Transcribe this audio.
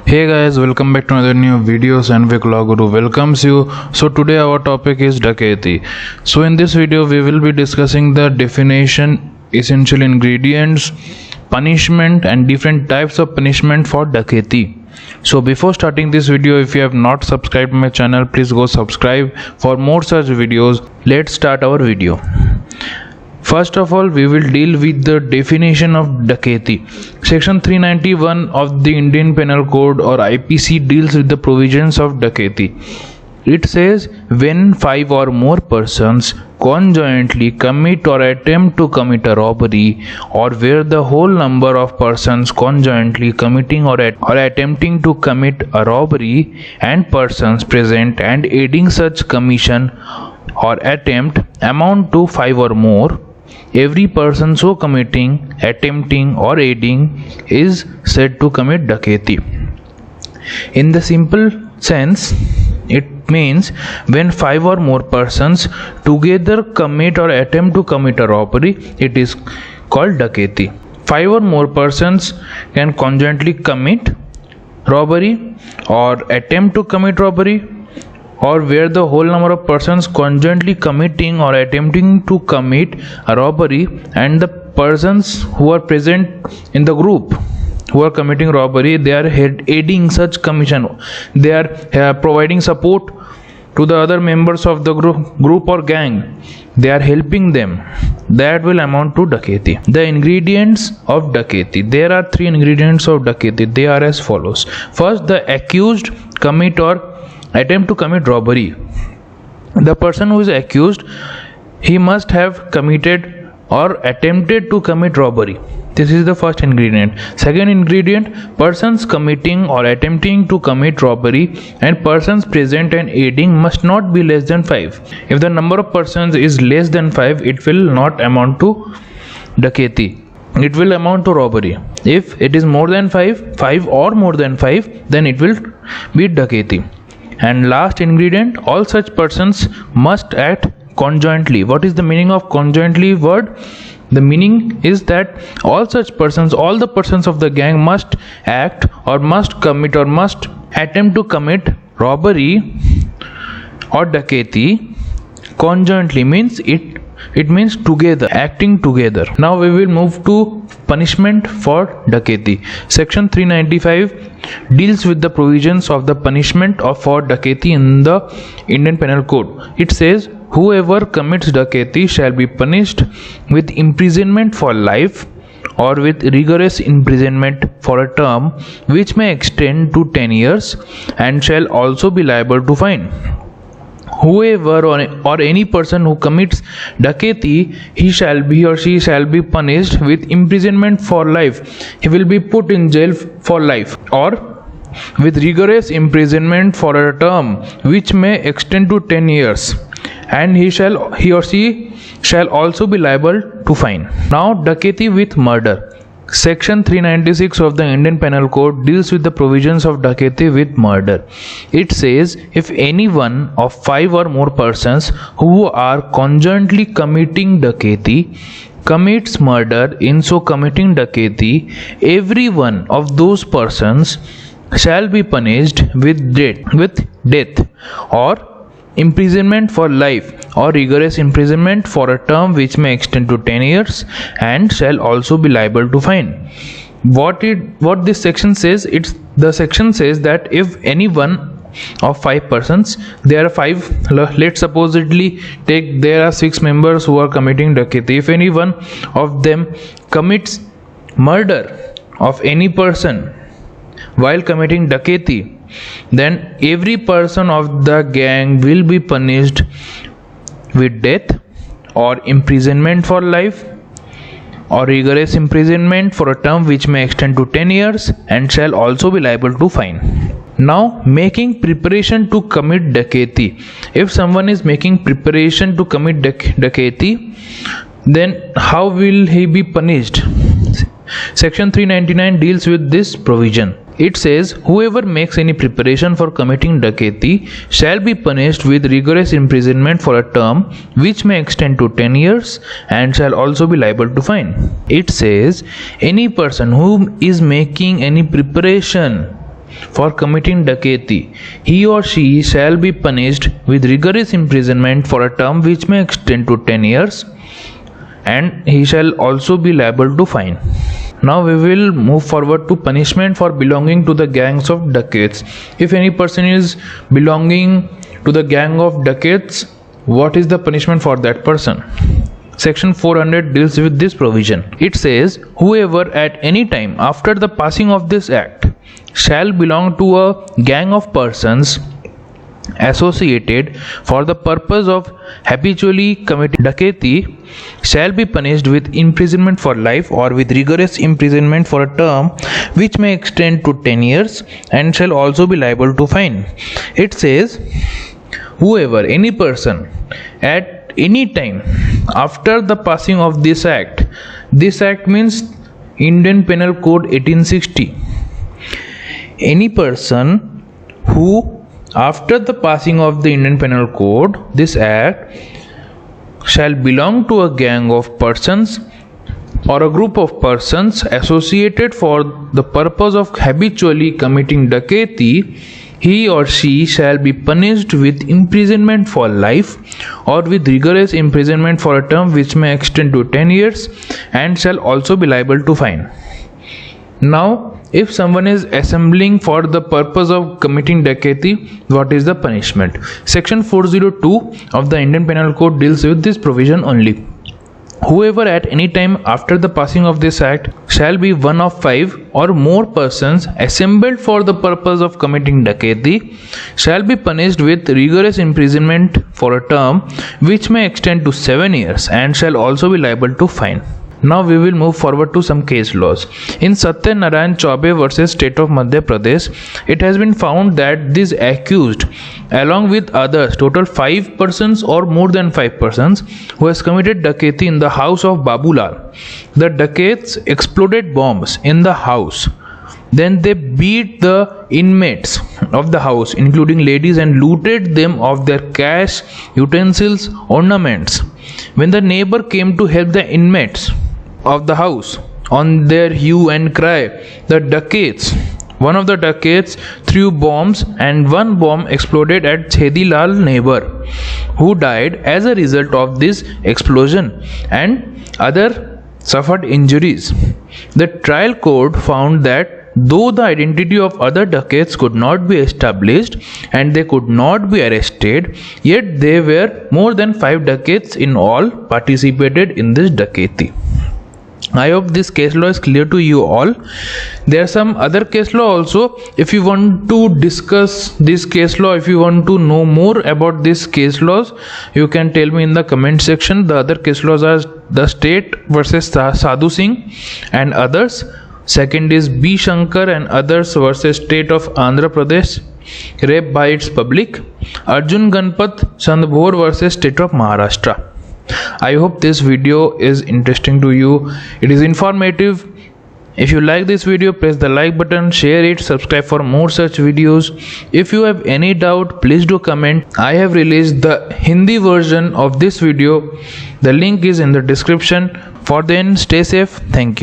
Hey guys, welcome back to another new videos and Law Guru welcomes you. So today our topic is Daketi. So in this video we will be discussing the definition, essential ingredients, punishment and different types of punishment for Daketi. So before starting this video, if you have not subscribed my channel, please go subscribe for more such videos. Let's start our video. First of all, we will deal with the definition of Daketi. Section 391 of the Indian Penal Code or IPC deals with the provisions of Daketi. It says when 5 or more persons conjointly commit or attempt to commit a robbery, or where the whole number of persons conjointly committing or attempting to commit a robbery and persons present and aiding such commission or attempt amount to 5 or more, every person so committing, attempting or aiding is said to commit Daketi. In the simple sense, it means when 5 or more persons together commit or attempt to commit a robbery, it is called Daketi. 5 or more persons can conjointly commit robbery or attempt to commit robbery, or where the whole number of persons conjointly committing or attempting to commit a robbery and the persons who are present in the group who are committing robbery, they are aiding such commission, they are providing support to the other members of the group or gang, they are helping them, that will amount to Daketi. The ingredients of Daketi, there are 3 ingredients of Daketi. They are as follows. First, the accused commit or attempt to commit robbery. The person who is accused, he must have committed or attempted to commit robbery. This is the first ingredient. Second ingredient, persons committing or attempting to commit robbery and persons present and aiding must not be less than 5. If the number of persons is less than 5, it will not amount to Daketi. It will amount to robbery. If it is more than 5 or more than 5, then it will be Daketi. And last ingredient, all such persons must act conjointly. What is the meaning of conjointly word? The meaning is that all such persons, all the persons of the gang must act or must commit or must attempt to commit robbery or Daketi conjointly. Means it means together, acting together. Now we will move to punishment for Daketi. Section 395 deals with the provisions of the punishment for Daketi in the Indian Penal Code. It says whoever commits Daketi shall be punished with imprisonment for life or with rigorous imprisonment for a term which may extend to 10 years and shall also be liable to fine. Whoever or any person who commits Daketi, he or she shall be punished with imprisonment for life. He will be put in jail for life, or with rigorous imprisonment for a term which may extend to 10 years, and he or she shall also be liable to fine. Now Daketi with murder. Section 396 of the Indian Penal Code deals with the provisions of Daketi with murder. It says if any one of 5 or more persons who are conjointly committing Daketi commits murder, in so committing Daketi, every one of those persons shall be punished with death or imprisonment for life or rigorous imprisonment for a term which may extend to 10 years and shall also be liable to fine. What this section says, the section says that if any one of 5 persons, there are 5, let's supposedly take there are 6 members who are committing Daketi. If any one of them commits murder of any person while committing Daketi, then every person of the gang will be punished with death or imprisonment for life or rigorous imprisonment for a term which may extend to 10 years and shall also be liable to fine. Now, making preparation to commit Daketi. If someone is making preparation to commit Daketi, then how will he be punished? Section 399 deals with this provision. It says whoever makes any preparation for committing Daketi shall be punished with rigorous imprisonment for a term which may extend to 10 years and shall also be liable to fine. It says any person who is making any preparation for committing dacoity, he or she shall be punished with rigorous imprisonment for a term which may extend to 10 years, and he shall also be liable to fine. Now we will move forward to punishment for belonging to the gangs of dacoits. If any person is belonging to the gang of dacoits, what is the punishment for that person? Section 400 deals with this provision. It says, whoever at any time after the passing of this act shall belong to a gang of persons associated for the purpose of habitually committing dacoity shall be punished with imprisonment for life or with rigorous imprisonment for a term which may extend to 10 years and shall also be liable to fine. It says, whoever, any person, at any time after the passing of this act means Indian Penal Code 1860, any person who after the passing of the Indian Penal Code, this act, shall belong to a gang of persons or a group of persons associated for the purpose of habitually committing dacoity, he or she shall be punished with imprisonment for life or with rigorous imprisonment for a term which may extend to 10 years and shall also be liable to fine. Now, if someone is assembling for the purpose of committing dacoity, what is the punishment? Section 402 of the Indian Penal Code deals with this provision only. Whoever at any time after the passing of this act shall be one of 5 or more persons assembled for the purpose of committing dacoity shall be punished with rigorous imprisonment for a term which may extend to 7 years and shall also be liable to fine. Now we will move forward to some case laws. In Satya Narayan Chaube versus State of Madhya Pradesh, it has been found that these accused, along with others, total 5 persons or more than 5 persons, who has committed dacoity in the house of Babulal. The dacoits exploded bombs in the house. Then they beat the inmates of the house, including ladies, and looted them of their cash, utensils, ornaments. When the neighbor came to help the inmates of the house on their hue and cry, one of the dacoits threw bombs and one bomb exploded at Chedilal neighbor, who died as a result of this explosion, and other suffered injuries. The trial court found that though the identity of other dacoits could not be established and they could not be arrested, yet there were more than 5 dacoits in all participated in this dacoity. I hope this case law is clear to you all. There are some other case law also. If you want to discuss this case law, if you want to know more about this case laws, you can tell me in the comment section. The other case laws are the state versus Sadhu Singh and others. Second is B. Shankar and others versus state of Andhra Pradesh, rape by its public. Arjun Ganpat Sandbhor versus state of Maharashtra. I hope this video is interesting to you. It is informative. If you like this video, press the like button, share it, subscribe for more such videos. If you have any doubt, please do comment. I have released the Hindi version of this video. The link is in the description. For then, stay safe. Thank you.